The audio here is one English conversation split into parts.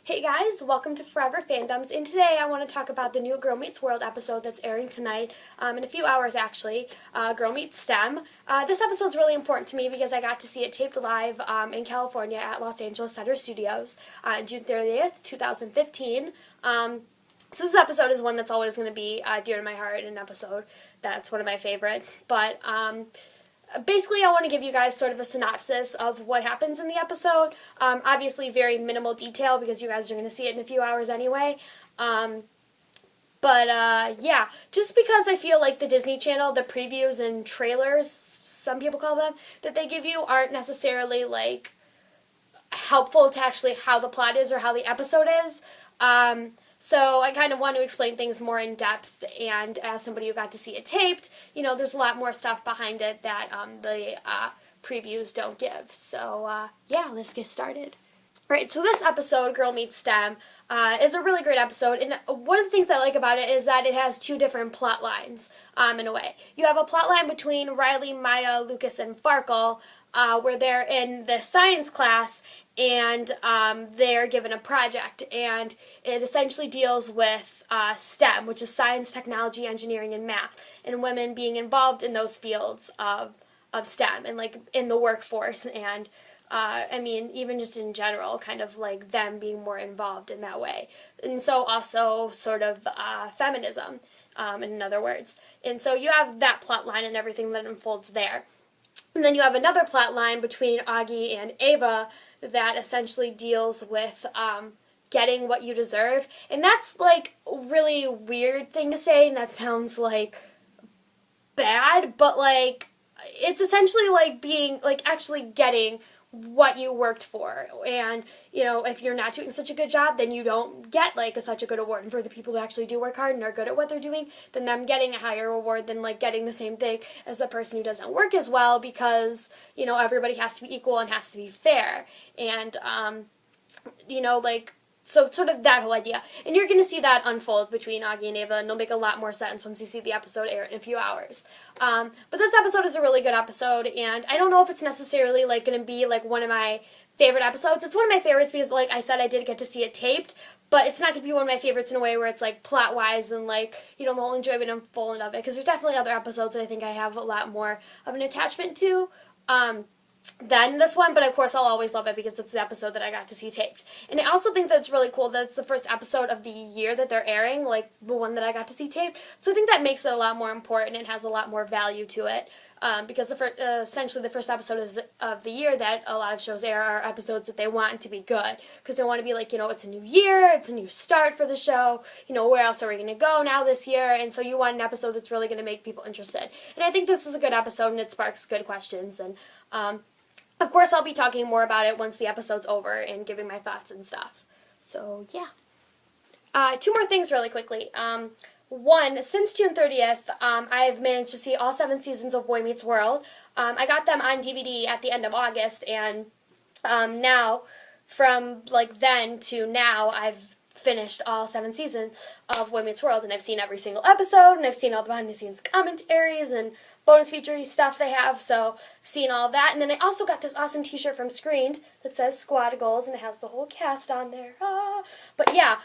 Hey guys, welcome to Forever Fandoms, and today I want to talk about the new Girl Meets World episode that's airing tonight, in a few hours actually, Girl Meets STEM. This episode's really important to me because I got to see it taped live in California at Los Angeles Center Studios on June 30th, 2015. So this episode is one that's always going to be dear to my heart, an episode that's one of my favorites, but basically, I want to give you guys sort of a synopsis of what happens in the episode. Obviously, very minimal detail because you guys are going to see it in a few hours anyway. Yeah, just because I feel like the Disney Channel, the previews and trailers, some people call them, that they give you aren't necessarily, like, helpful to actually how the plot is or how the episode is. So I kind of want to explain things more in depth, and as somebody who got to see it taped, you know, there's a lot more stuff behind it that the previews don't give. So, yeah, let's get started. Alright, so this episode, Girl Meets STEM, is a really great episode, and one of the things I like about it is that it has two different plot lines, in a way. You have a plot line between Riley, Maya, Lucas, and Farkle, where they're in the science class, and they're given a project, and it essentially deals with STEM, which is science, technology, engineering, and math, and women being involved in those fields of STEM, and like in the workforce, and I mean, even just in general, kind of like them being more involved in that way. And so also sort of feminism, in other words. And so you have that plot line and everything that unfolds there. And then you have another plot line between Augie and Ava that essentially deals with getting what you deserve. And that's like a really weird thing to say, and that sounds like bad, but like it's essentially like being, like actually getting what you worked for. And, you know, if you're not doing such a good job, then you don't get, like, such a good award. And for the people who actually do work hard and are good at what they're doing, then them getting a higher award than, like, getting the same thing as the person who doesn't work as well, because, you know, everybody has to be equal and has to be fair. And, you know, like, so sort of that whole idea. And you're going to see that unfold between Augie and Ava, and it'll make a lot more sense once you see the episode air in a few hours. But this episode is a really good episode, and I don't know if it's necessarily, like, going to be, like, one of my favorite episodes. It's one of my favorites because, like I said, I did get to see it taped, but it's not going to be one of my favorites in a way where it's, like, plot-wise and, like, you know, the whole enjoyment and unfolding of it, because there's definitely other episodes that I think I have a lot more of an attachment to. Than this one, but of course I'll always love it because it's the episode that I got to see taped. And I also think that it's really cool that it's the first episode of the year that they're airing, like the one that I got to see taped. So I think that makes it a lot more important and has a lot more value to it, because essentially the first episode of the year that a lot of shows air are episodes that they want to be good, because they want to be like, you know, it's a new year, it's a new start for the show, you know, where else are we going to go now this year, and so you want an episode that's really going to make people interested. And I think this is a good episode, and it sparks good questions, and of course, I'll be talking more about it once the episode's over and giving my thoughts and stuff. So, yeah. Two more things really quickly. One, since June 30th, I've managed to see all 7 seasons of Boy Meets World. I got them on DVD at the end of August, and now, from like then to now, I've finished all 7 seasons of Boy Meets World, and I've seen every single episode, and I've seen all the behind-the-scenes commentaries and bonus feature stuff they have, so I've seen all of that. And then I also got this awesome t-shirt from Screened that says Squad Goals, and it has the whole cast on there. But yeah,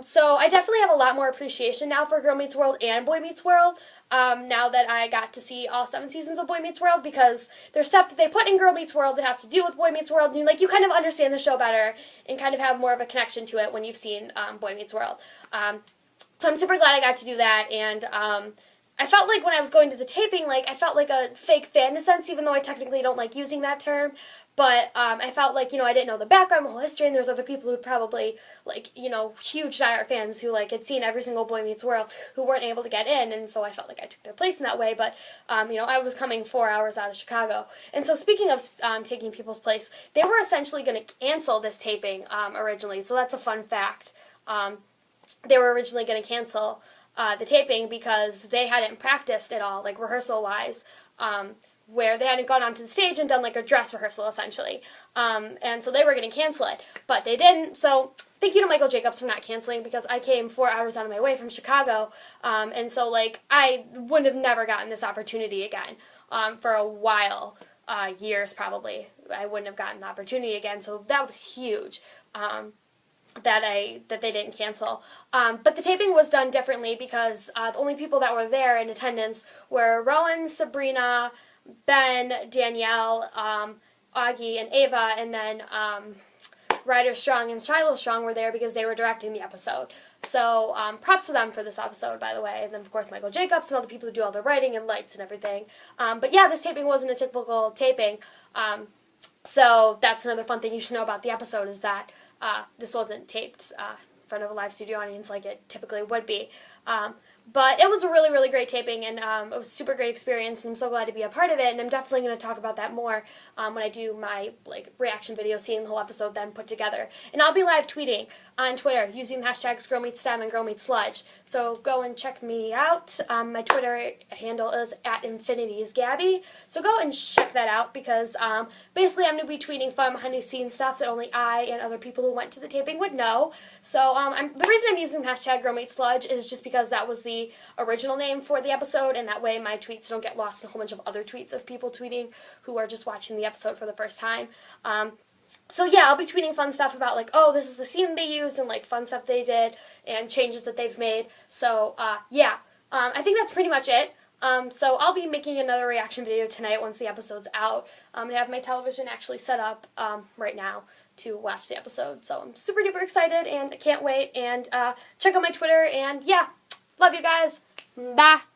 so I definitely have a lot more appreciation now for Girl Meets World and Boy Meets World, now that I got to see all 7 seasons of Boy Meets World, because there's stuff that they put in Girl Meets World that has to do with Boy Meets World, and like you kind of understand the show better and kind of have more of a connection to it when you've seen Boy Meets World. So I'm super glad I got to do that, and I felt like when I was going to the taping, like, I felt like a fake fan in a sense, even though I technically don't like using that term, but I felt like, you know, I didn't know the background, the whole history, and there's other people who probably, like, you know, huge diehard fans who, like, had seen every single Boy Meets World who weren't able to get in, and so I felt like I took their place in that way, but, you know, I was coming 4 hours out of Chicago. And so speaking of taking people's place, they were essentially going to cancel this taping originally, so that's a fun fact. They were originally going to cancel the taping because they hadn't practiced at all, like rehearsal-wise, where they hadn't gone onto the stage and done like a dress rehearsal, essentially. And so they were going to cancel it, but they didn't, so thank you to Michael Jacobs for not canceling, because I came 4 hours out of my way from Chicago, and so like I would have never gotten this opportunity again for a while, years probably. I wouldn't have gotten the opportunity again, so that was huge. that they didn't cancel. But the taping was done differently because the only people that were there in attendance were Rowan, Sabrina, Ben, Danielle, Augie, and Ava, and then Ryder Strong and Shiloh Strong were there because they were directing the episode. So props to them for this episode, by the way. And then, of course, Michael Jacobs and all the people who do all the writing and lights and everything. But yeah, this taping wasn't a typical taping. So that's another fun thing you should know about the episode is that this wasn't taped in front of a live studio audience like it typically would be. But it was a really, really great taping, and it was a super great experience, and I'm so glad to be a part of it, and I'm definitely going to talk about that more when I do my reaction video, seeing the whole episode then put together. And I'll be live tweeting on Twitter using the hashtags GirlMeetsStem and GirlMeetsSludge. So go and check me out. My Twitter handle is @InfinityIsGabby. So go and check that out because basically I'm going to be tweeting fun behind-the-scenes stuff that only I and other people who went to the taping would know. So the reason I'm using the hashtag GirlMeetsSludge is just because that was the original name for the episode, and that way my tweets don't get lost in a whole bunch of other tweets of people tweeting who are just watching the episode for the first time. So yeah, I'll be tweeting fun stuff about oh, this is the scene they used and fun stuff they did and changes that they've made. So yeah, I think that's pretty much it. So I'll be making another reaction video tonight once the episode's out. I have my television actually set up right now to watch the episode. So I'm super duper excited and I can't wait. And check out my Twitter and yeah, love you guys. Bye.